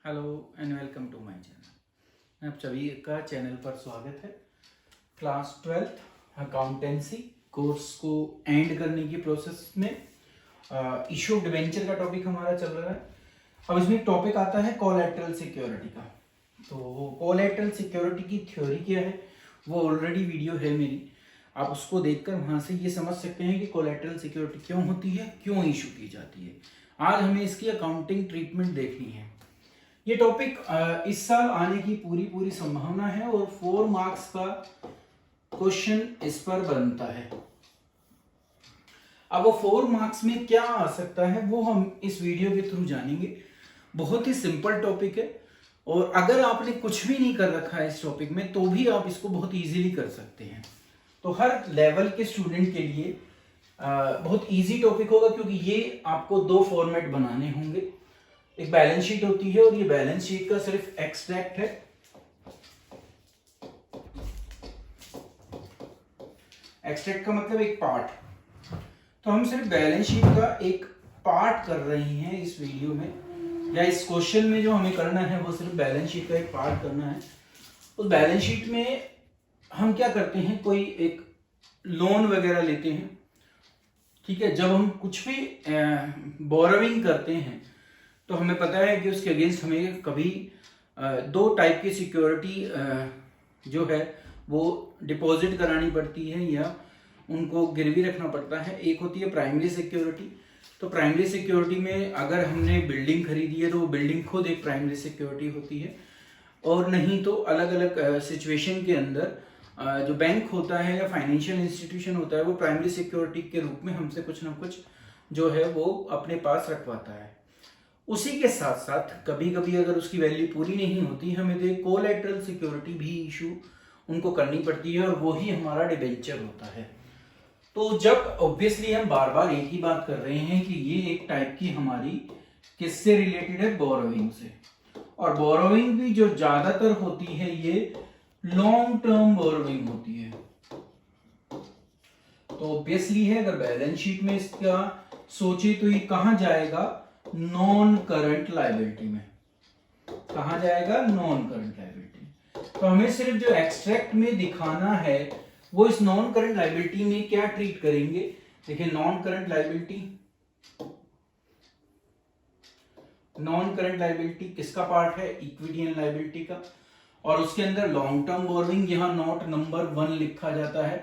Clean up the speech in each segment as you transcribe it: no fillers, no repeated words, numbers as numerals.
Hello and welcome to my channel. आप सभी का चैनल पर स्वागत है। क्लास 12th अकाउंटेंसी कोर्स को एंड करने की प्रोसेस में इशू ऑफ डिबेंचर का टॉपिक हमारा चल रहा है। अब इसमें एक टॉपिक आता है कोलैटरल सिक्योरिटी का। तो कोलैटरल सिक्योरिटी की थ्योरी क्या है वो ऑलरेडी वीडियो है मेरी, आप उसको देखकर वहाँ से ये समझ सकते हैं कि कोलैटरल सिक्योरिटी क्यों होती है, क्यों इशू की जाती है। आज हमें इसकी अकाउंटिंग ट्रीटमेंट देखनी है। ये टॉपिक इस साल आने की पूरी संभावना है और 4 मार्क्स का क्वेश्चन इस पर बनता है। अब वो 4 मार्क्स में क्या आ सकता है वो हम इस वीडियो के थ्रू जानेंगे। बहुत ही सिंपल टॉपिक है और अगर आपने कुछ भी नहीं कर रखा है इस टॉपिक में तो भी आप इसको बहुत इजीली कर सकते हैं। तो हर लेवल के स्टूडेंट के लिए बहुत इजी टॉपिक होगा, क्योंकि ये आपको 2 फॉर्मेट बनाने होंगे। एक बैलेंस शीट होती है और ये बैलेंस शीट का सिर्फ एक्सट्रैक्ट है। एक्सट्रैक्ट का मतलब एक पार्ट। तो हम सिर्फ बैलेंस शीट का एक पार्ट कर रहे हैं इस वीडियो में, या इस क्वेश्चन में जो हमें करना है वो सिर्फ बैलेंस शीट का एक पार्ट करना है। उस बैलेंस शीट में हम क्या करते हैं, कोई एक लोन वगैरह लेते हैं, ठीक है। जब हम कुछ भी बोरोविंग करते हैं तो हमें पता है कि उसके अगेंस्ट हमें कभी 2 टाइप की सिक्योरिटी जो है वो डिपॉजिट करानी पड़ती है या उनको गिरवी रखना पड़ता है। एक होती है प्राइमरी सिक्योरिटी। तो प्राइमरी सिक्योरिटी में अगर हमने बिल्डिंग खरीदी है तो वो बिल्डिंग खुद एक प्राइमरी सिक्योरिटी होती है, और नहीं तो अलग अलग सिचुएशन के अंदर जो बैंक होता है या फाइनेंशियल इंस्टीट्यूशन होता है वो प्राइमरी सिक्योरिटी के रूप में हमसे कुछ ना कुछ जो है वो अपने पास रखवाता है। उसी के साथ साथ कभी कभी अगर उसकी वैल्यू पूरी नहीं होती हमें तो कोलैटरल सिक्योरिटी भी इशू उनको करनी पड़ती है और वो ही हमारा डिबेंचर होता है। तो जब ऑब्वियसली हम बार बार एक ही बात कर रहे हैं कि ये एक टाइप की हमारी किससे रिलेटेड है, बोरोविंग से। और बोरोविंग भी जो ज्यादातर होती है ये लॉन्ग टर्म बोरोविंग होती है। तो ऑब्वियसली है अगर बैलेंस शीट में इसका सोचे तो ये कहां जाएगा, नॉन करंट लायबिलिटी में। कहा जाएगा, नॉन करंट लायबिलिटी। तो हमें सिर्फ जो एक्सट्रैक्ट में दिखाना है वो इस नॉन करंट लायबिलिटी में क्या ट्रीट करेंगे। देखिए नॉन करंट लायबिलिटी किसका पार्ट है, इक्विटी एंड लायबिलिटी का। और उसके अंदर लॉन्ग टर्म बोरोविंग यहाँ नोट नंबर 1 लिखा जाता है।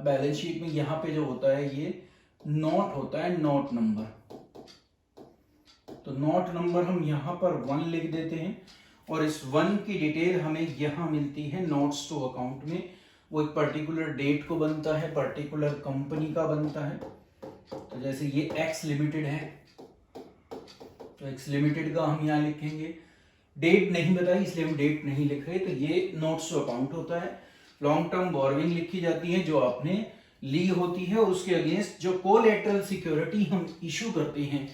बैलेंस शीट में यहाँ पे जो होता है ये नोट होता है, नोट नंबर। तो नोट नंबर हम यहाँ पर 1 लिख देते हैं और इस 1 की डिटेल हमें यहाँ मिलती है नोट्स टू अकाउंट में। वो एक पर्टिकुलर डेट को बनता है, पर्टिकुलर कंपनी का बनता है। तो जैसे ये एक्स लिमिटेड है तो एक्स लिमिटेड का हम यहाँ लिखेंगे। डेट नहीं बताई इसलिए हम डेट नहीं लिख रहे, तो ये नोट्स टू अकाउंट होता है। लॉन्ग टर्म बोरोविंग लिखी जाती है जो आपने ली होती है, उसके अगेंस्ट जो कोलैटरल सिक्योरिटी हम इशू करते हैं,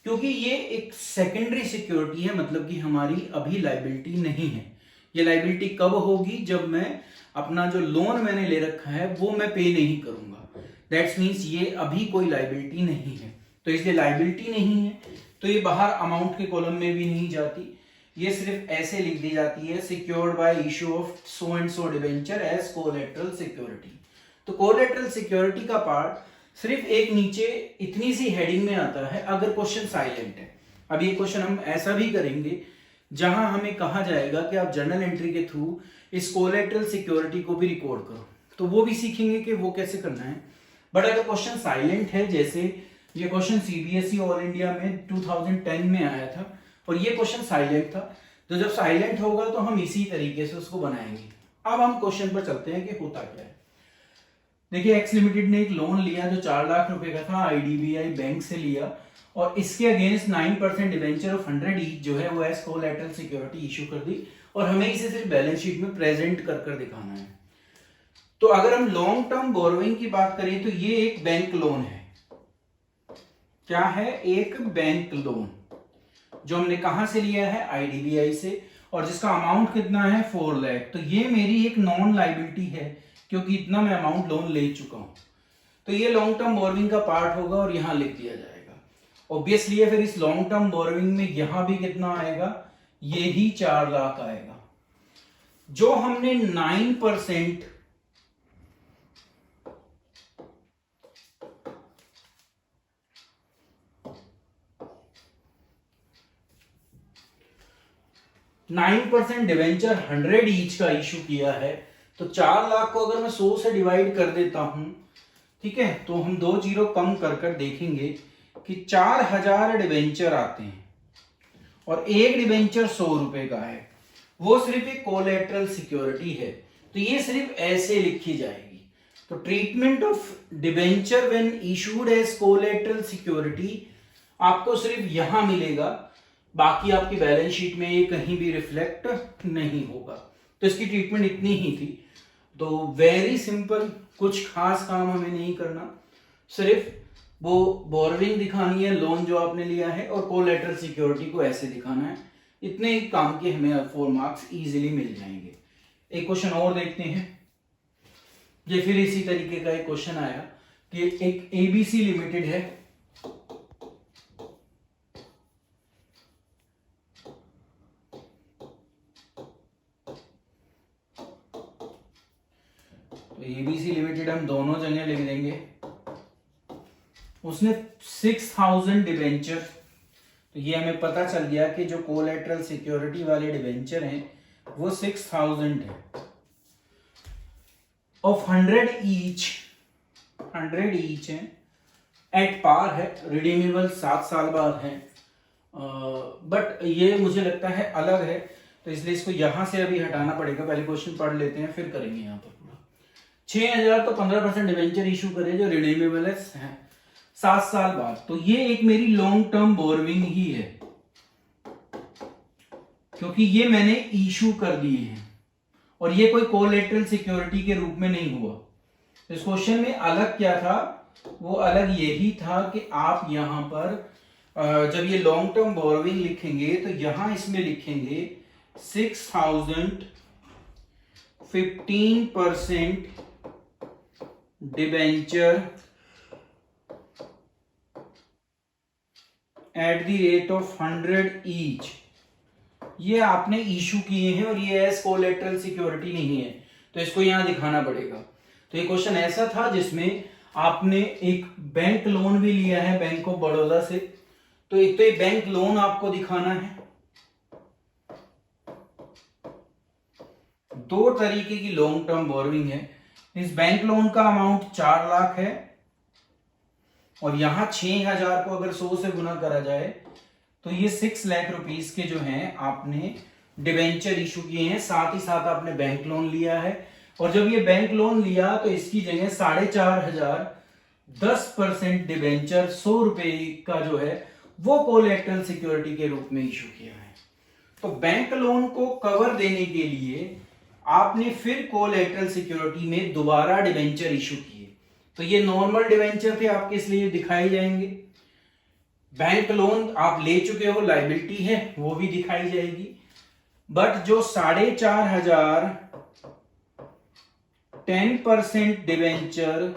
क्योंकि ये एक सेकेंडरी सिक्योरिटी है, मतलब कि हमारी अभी लायबिलिटी नहीं है। ये लायबिलिटी कब होगी, जब मैं अपना जो लोन मैंने ले रखा है वो मैं पे नहीं करूंगा। दैट्स मीन्स ये अभी कोई लायबिलिटी नहीं है। तो इसलिए लायबिलिटी नहीं है तो ये बाहर अमाउंट के कॉलम में भी नहीं जाती, ये सिर्फ ऐसे लिख दी जाती है, secured by issue of so and so debenture as collateral security. तो कोलैटरल सिक्योरिटी का पार्ट सिर्फ एक नीचे इतनी सी हेडिंग में आता है अगर क्वेश्चन साइलेंट है। अब ये क्वेश्चन हम ऐसा भी करेंगे जहां हमें कहा जाएगा कि आप जर्नल एंट्री के थ्रू इस कोलैटरल सिक्योरिटी को भी रिकॉर्ड करो, तो वो भी सीखेंगे कि वो कैसे करना है। बट अगर क्वेश्चन साइलेंट है, जैसे ये क्वेश्चन सीबीएसई ऑल इंडिया में 2010 में आया था और ये क्वेश्चन साइलेंट था, तो जब साइलेंट होगा तो हम इसी तरीके से उसको बनाएंगे। अब हम क्वेश्चन पर चलते हैं कि होता क्या है। देखिए एक्स लिमिटेड ने एक लोन लिया जो 4 लाख रुपए का था, आईडीबीआई बैंक से लिया, और इसके अगेंस्ट 9% डिवेंचर ऑफ 100 ईच जो है वो एज कोलैटरल सिक्योरिटी इशू कर दी, और हमें इसे सिर्फ बैलेंस शीट में प्रेजेंट कर दिखाना है। तो अगर हम लॉन्ग टर्म बोरोविंग की बात करें तो ये एक बैंक लोन है। क्या है, एक बैंक लोन जो हमने कहां से लिया है, आईडीबीआई से, और जिसका अमाउंट कितना है, 4 लाख। तो ये मेरी एक नॉन लायबिलिटी है क्योंकि इतना मैं अमाउंट लोन ले चुका हूं। तो ये लॉन्ग टर्म बोरोविंग का पार्ट होगा और यहां लिख दिया जाएगा। ऑब्वियसली है, फिर इस लॉन्ग टर्म बोरोइंग में यहां भी कितना आएगा, ये ही 4 लाख आएगा। जो हमने 9% डिवेंचर 100 ईच का इशू किया है, तो 4 लाख को अगर मैं 100 से डिवाइड कर देता हूं, ठीक है, तो हम 2 जीरो कम कर देखेंगे कि 4000 डिवेंचर आते हैं और एक डिवेंचर 100 रुपए का है। वो सिर्फ एक कोलेटरल सिक्योरिटी है, तो ये सिर्फ ऐसे लिखी जाएगी। तो treatment of debenture when issued as collateral security आपको सिर्फ यहां मिलेगा, बाकी आपकी बैलेंस शीट में ये कहीं भी रिफ्लेक्ट नहीं होगा। तो इसकी ट्रीटमेंट इतनी ही थी। तो वेरी सिंपल, कुछ खास काम हमें नहीं करना, सिर्फ वो बोरोइंग दिखानी है, लोन जो आपने लिया है, और कोलेटरल सिक्योरिटी को ऐसे दिखाना है। इतने ही काम के हमें 4 मार्क्स इजीली मिल जाएंगे। एक क्वेश्चन और देखते हैं। ये फिर इसी तरीके का एक क्वेश्चन आया कि एक एबीसी लिमिटेड है, तो एबीसी लिमिटेड हम दोनों जगह लिख देंगे। उसने 6000 डिवेंचर, तो ये हमें पता चल गया कि जो कोलेटरल सिक्योरिटी वाले डिवेंचर हैं वो 6000 है, ऑफ 100 ईच है, एट पार है, रिडीमेबल 7 साल बाद है, बट ये मुझे लगता है अलग है, तो इसलिए इसको यहां से अभी हटाना पड़ेगा। पहले क्वेश्चन पढ़ लेते हैं, फिर करेंगे यहाँ पर पूरा। 6000 तो 15% डिवेंचर इशू करे जो रिडीमेबल है 7 साल बाद, तो ये एक मेरी लॉन्ग टर्म बोरोइंग ही है, क्योंकि ये मैंने इशू कर दिए हैं और ये कोई कोलेटरल सिक्योरिटी के रूप में नहीं हुआ। तो इस क्वेश्चन में अलग क्या था, वो अलग यही था कि आप यहां पर जब ये लॉन्ग टर्म बोरोइंग लिखेंगे तो यहां इसमें लिखेंगे 6000 15% debenture at the rate of 100 each, ये आपने इशू किए हैं और ये एज कोलेटरल सिक्योरिटी नहीं है, तो इसको यहां दिखाना पड़ेगा। तो ये क्वेश्चन ऐसा था जिसमें आपने एक बैंक लोन भी लिया है बैंक ऑफ बड़ौदा से, तो एक तो ये बैंक लोन आपको दिखाना है। 2 तरीके की लॉन्ग टर्म बोरोइंग है। इस बैंक लोन का अमाउंट 4 लाख है और यहां 6000 को अगर 100 से गुना करा जाए तो ये 6 लाख रुपीस के जो हैं आपने डिवेंचर इशू किए हैं, साथ ही साथ आपने बैंक लोन लिया है। और जब ये बैंक लोन लिया तो इसकी जगह 4500 10% डिवेंचर 100 रुपए का जो है वो कोलेटरल सिक्योरिटी के रूप में इशू किया है। तो बैंक लोन को कवर देने के लिए आपने फिर कोलेटरल सिक्योरिटी में दोबारा डिवेंचर इशू किए। तो ये नॉर्मल डिवेंचर थे आपके, इसलिए दिखाई जाएंगे। बैंक लोन आप ले चुके हो, लायबिलिटी है, वो भी दिखाई जाएगी। बट जो 4500 10% डिवेंचर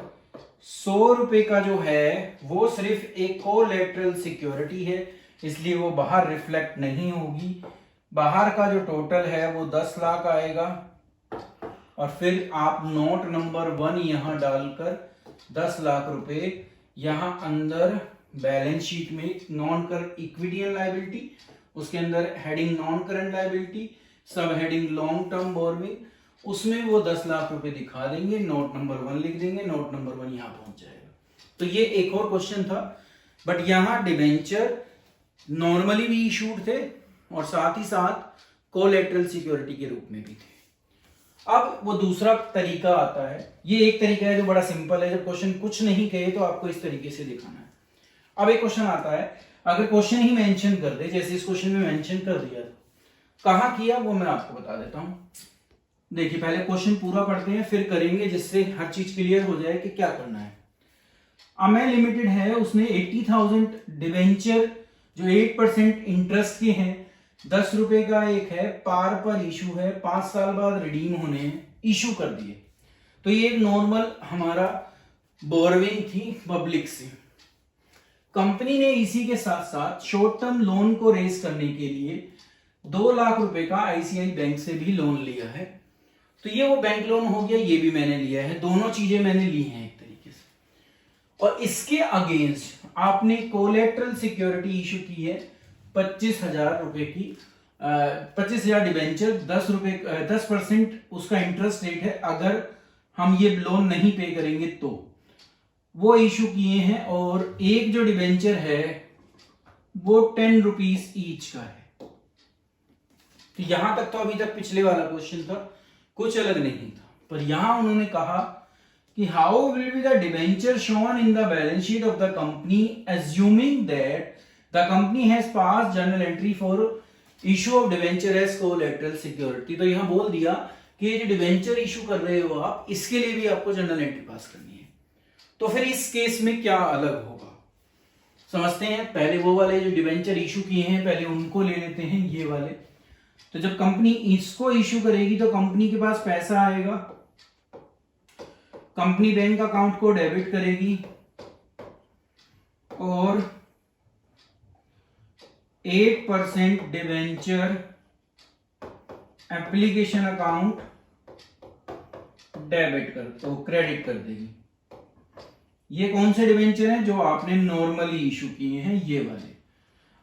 100 रुपए का जो है वो सिर्फ एक कोलेटरल सिक्योरिटी है, इसलिए वो बाहर रिफ्लेक्ट नहीं होगी। बाहर का जो टोटल है वो 10 लाख आएगा और फिर आप नोट नंबर 1 यहां डालकर 10 लाख रुपए यहां अंदर बैलेंस शीट में non current equity and liability, उसके अंदर हेडिंग नॉन करंट लायबिलिटी, सब हेडिंग लॉन्ग टर्म बोरोइंग, उसमें वो 10 लाख रुपए दिखा देंगे, नोट नंबर 1 लिख देंगे, नोट नंबर 1 यहां पहुंच जाएगा। तो ये एक और क्वेश्चन था, बट यहां डिवेंचर नॉर्मली भी इशूड थे और साथ ही साथ कोलेटरल सिक्योरिटी के रूप में भी थे। अब वो दूसरा तरीका आता है, ये एक तरीका है जो बड़ा सिंपल है, जब क्वेश्चन कुछ नहीं कहे तो आपको इस तरीके से दिखाना है। अब एक क्वेश्चन आता है, अगर क्वेश्चन ही मेंशन कर दे, जैसे इस क्वेश्चन में मेंशन कर दिया, कहां किया वो मैं आपको बता देता हूं। देखिए पहले क्वेश्चन पूरा पढ़ते हैं, फिर करेंगे, जिससे हर चीज क्लियर हो जाए कि क्या करना है। अमे लिमिटेड है, उसने 80,000 डिवेंचर जो 8% इंटरेस्ट के हैं, 10 रुपए का एक है, पार पर इशू है, 5 साल बाद रिडीम होने हैं, इशू कर दिए। तो ये एक नॉर्मल हमारा बोरोइंग थी पब्लिक से। कंपनी ने इसी के साथ साथ शॉर्ट टर्म लोन को रेज करने के लिए 2 लाख रुपए का आईसीआई बैंक से भी लोन लिया है। तो ये वो बैंक लोन हो गया, ये भी मैंने लिया है, दोनों चीजें मैंने ली हैं एक तरीके से। और इसके अगेंस्ट आपने कोलेटरल सिक्योरिटी इशू की है 25,000 रुपए की, 25,000 डिबेंचर, 10% उसका इंटरेस्ट रेट है अगर हम ये लोन नहीं पे करेंगे तो, वो इशू किए हैं। और एक जो डिबेंचर है वो 10 रुपीज ईच का है। तो यहां तक तो अभी तक पिछले वाला क्वेश्चन था, कुछ अलग नहीं था, पर यहां उन्होंने कहा कि how will be the debenture shown in the balance sheet of the company assuming that the company has pass journal entry for issue of debenture as collateral security. तो यहां बोल दिया कि ये जो डिबेंचर इशू कर रहे हो आप, इसके लिए भी आपको जर्नल एंट्री पास करनी है। तो फिर इस केस में क्या अलग होगा समझते हैं। पहले वो वाले जो डिबेंचर इशू किए हैं पहले उनको ले लेते हैं, ये वाले। तो जब कंपनी इसको इशू करेगी तो कंपनी के पास पैसा आएगा, कंपनी बैंक अकाउंट को डेबिट करेगी और 8% डिबेंचर एप्लीकेशन अकाउंट डेबिट कर तो क्रेडिट कर देगी। ये कौन से डिबेंचर हैं? जो आपने नॉर्मली इशू किए हैं, ये वाले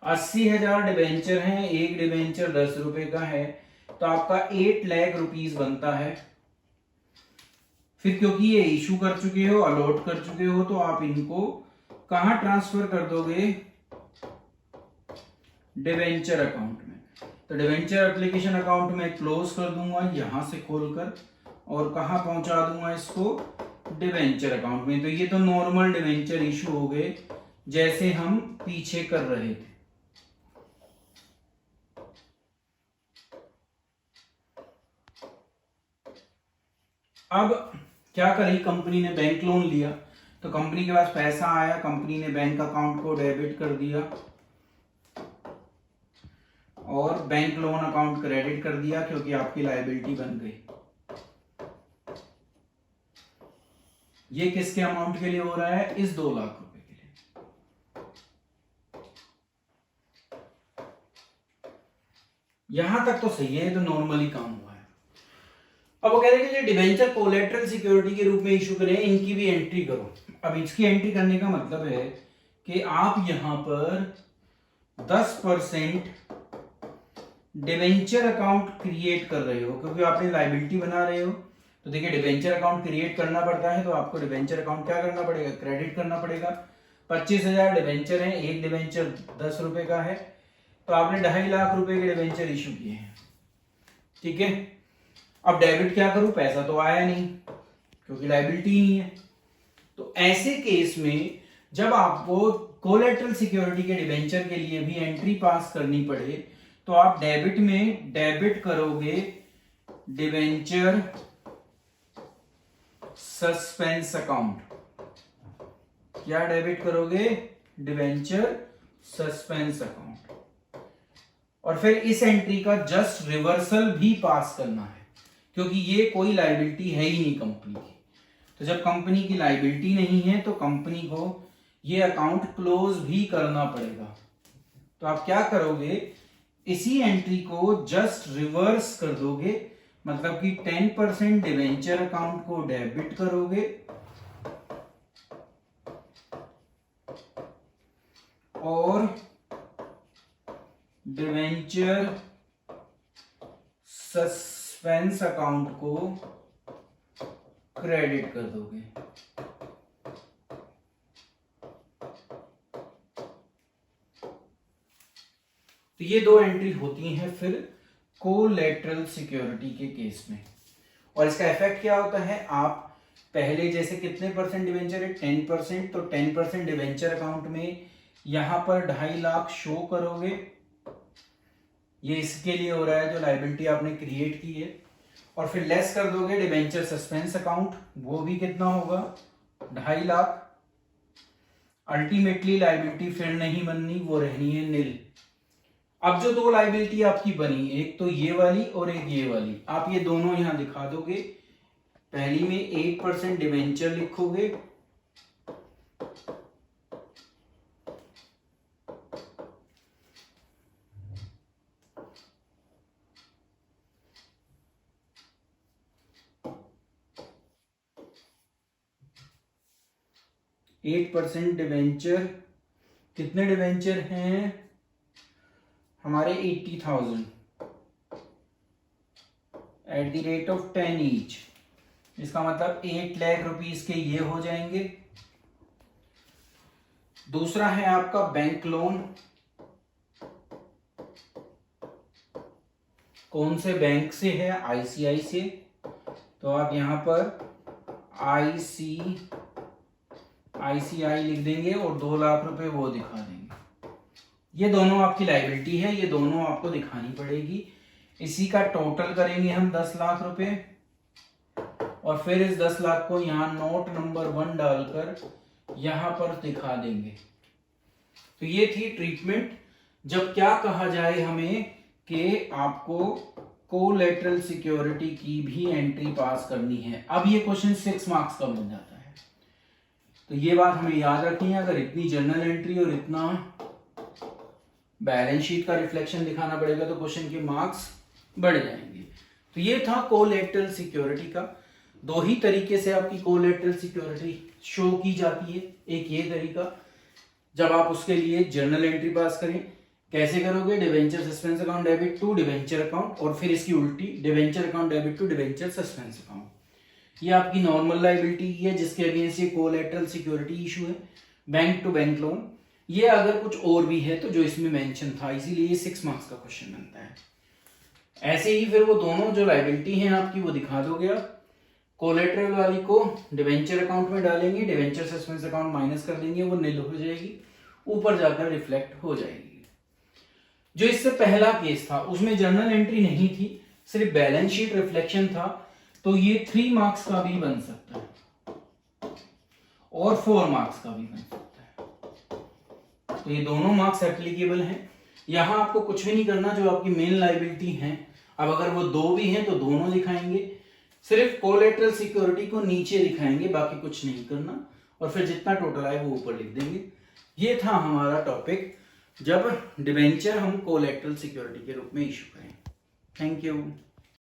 80,000 डिबेंचर हैं, एक डिबेंचर 10 रुपए का है, तो आपका 8 लाख रुपीस बनता है। फिर क्योंकि ये इशू कर चुके हो, अलॉट कर चुके हो, तो आप इनको कहां ट्रांसफर कर दोगे? डिबेंचर अकाउंट में। तो डिबेंचर एप्लीकेशन अकाउंट में क्लोज कर दूंगा यहां से खोलकर, और कहां पहुंचा दूंगा इसको? डिबेंचर अकाउंट में। तो ये तो नॉर्मल डिबेंचर इशू हो गए जैसे हम पीछे कर रहे थे। अब क्या करी कंपनी ने? बैंक लोन लिया, तो कंपनी के पास पैसा आया, कंपनी ने बैंक अकाउंट को डेबिट कर दिया और बैंक लोन अकाउंट क्रेडिट कर दिया क्योंकि आपकी लायबिलिटी बन गई। ये किसके अमाउंट के लिए हो रहा है? इस 2 लाख रुपए के लिए। यहां तक तो सही है, तो नॉर्मली काम हुआ है। अब वो कह रहे हैं कि डिबेंचर कोलैटरल सिक्योरिटी के रूप में इशू करें, इनकी भी एंट्री करो। अब इसकी एंट्री करने का मतलब है कि आप यहां पर 10% डिबेंचर अकाउंट क्रिएट कर रहे हो, क्योंकि आपने लायबिलिटी बना रहे हो। तो देखिए डिबेंचर अकाउंट क्रिएट करना पड़ता है, तो आपको डिबेंचर अकाउंट क्या करना पड़ेगा? क्रेडिट करना पड़ेगा। 25,000 डिबेंचर हैं, एक डिबेंचर 10 रुपए का है, तो आपने 2.5 लाख रुपए के डिबेंचर इशू किए हैं, ठीक है। अब डेबिट क्या करूं? पैसा तो आया नहीं क्योंकि लायबिलिटी ही है। तो ऐसे केस में जब आपको कोलैटरल सिक्योरिटी के डिबेंचर के लिए भी एंट्री पास करनी पड़े, तो आप डेबिट में डेबिट करोगे डिबेंचर सस्पेंस अकाउंट। क्या डेबिट करोगे? Debenture suspense account. और फिर इस एंट्री का जस्ट रिवर्सल भी पास करना है, क्योंकि ये कोई लायबिलिटी है ही नहीं कंपनी की। तो जब कंपनी की लायबिलिटी नहीं है तो कंपनी को ये अकाउंट क्लोज भी करना पड़ेगा। तो आप क्या करोगे? इसी एंट्री को जस्ट रिवर्स कर दोगे, मतलब कि 10% डिबेंचर अकाउंट को डेबिट करोगे और डिबेंचर सस्पेंस अकाउंट को क्रेडिट कर दोगे। तो ये 2 एंट्री होती हैं फिर कोलैटरल सिक्योरिटी के केस में। और इसका इफेक्ट क्या होता है? आप पहले जैसे कितने परसेंट डिवेंचर है? 10%। तो 10% डिवेंचर अकाउंट में यहां पर 2.5 लाख शो करोगे, ये इसके लिए हो रहा है जो लायबिलिटी आपने क्रिएट की है। और फिर लेस कर दोगे डिवेंचर सस्पेंस अकाउंट, वो भी कितना होगा? 2.5 लाख। अल्टीमेटली लायबिलिटी फिर नहीं बननी, वो रहनी है नील। अब जो 2 लायबिलिटी आपकी बनी, एक तो ये वाली और एक ये वाली, आप ये दोनों यहां दिखा दोगे। पहली में 8% डिवेंचर लिखोगे 8% डिवेंचर, कितने डिवेंचर हैं हमारे 80,000 at the rate of 10 each, इसका मतलब 8 लाख रुपीस के ये हो जाएंगे। दूसरा है आपका बैंक लोन, कौन से बैंक से है, आईसीआई से, तो आप यहां पर आईसीआई लिख देंगे और 2 लाख रुपए वो दिखा देंगे। ये दोनों आपकी लायबिलिटी है, ये दोनों आपको दिखानी पड़ेगी। इसी का टोटल करेंगे हम 10 लाख रुपए और फिर इस 10 लाख को यहाँ नोट नंबर 1 डालकर यहां पर दिखा देंगे। तो ये थी ट्रीटमेंट जब क्या कहा जाए हमें कि आपको कोलैटरल सिक्योरिटी की भी एंट्री पास करनी है। अब ये क्वेश्चन 6 मार्क्स का बन जाता है, तो ये बात हमें याद रखनी है। अगर इतनी जर्नल एंट्री और इतना बैलेंस शीट का रिफ्लेक्शन दिखाना पड़ेगा तो क्वेश्चन के मार्क्स बढ़ जाएंगे। तो ये था कोलैटरल सिक्योरिटी का। 2 ही तरीके से आपकी कोलैटरल सिक्योरिटी शो की जाती है। एक ये तरीका जब आप उसके लिए जर्नल एंट्री पास करें, कैसे करोगे, debenture suspense account debit to debenture account, और फिर इसकी उल्टी debenture account debit to debenture suspense account. ये आपकी नॉर्मल लायबिलिटी है जिसके अगेंस्ट ये कोलैटरल सिक्योरिटी इशू है। बैंक टू बैंक लोन, ये अगर कुछ और भी है तो जो इसमें मेंशन था, इसीलिए ये 6 मार्क्स का क्वेश्चन बनता है। ऐसे ही फिर वो दोनों जो लायबिलिटी हैं आपकी वो दिखा दोगे आप। कोलैटरल वाली को डिवेंचर अकाउंट में डालेंगे, डिवेंचर सस्पेंस अकाउंट माइनस कर देंगे, वो नील हो जाएगी, ऊपर जाकर रिफ्लेक्ट हो जाएगी। जो इससे पहला केस था उसमें जर्नल एंट्री नहीं थी, सिर्फ बैलेंस शीट रिफ्लेक्शन था, तो ये 3 मार्क्स का भी बन सकता है और 4 मार्क्स का भी बन सकता है। तो ये दोनों मार्क्स एप्लीकेबल हैं। यहां आपको कुछ भी नहीं करना, जो आपकी मेन लायबिलिटी है, अब अगर वो 2 भी हैं तो दोनों दिखाएंगे, सिर्फ कोलैटरल सिक्योरिटी को नीचे दिखाएंगे, बाकी कुछ नहीं करना, और फिर जितना टोटल आए वो ऊपर लिख देंगे। ये था हमारा टॉपिक जब डिवेंचर हम कोलैटरल सिक्योरिटी के रूप में इशू करें। Thank you.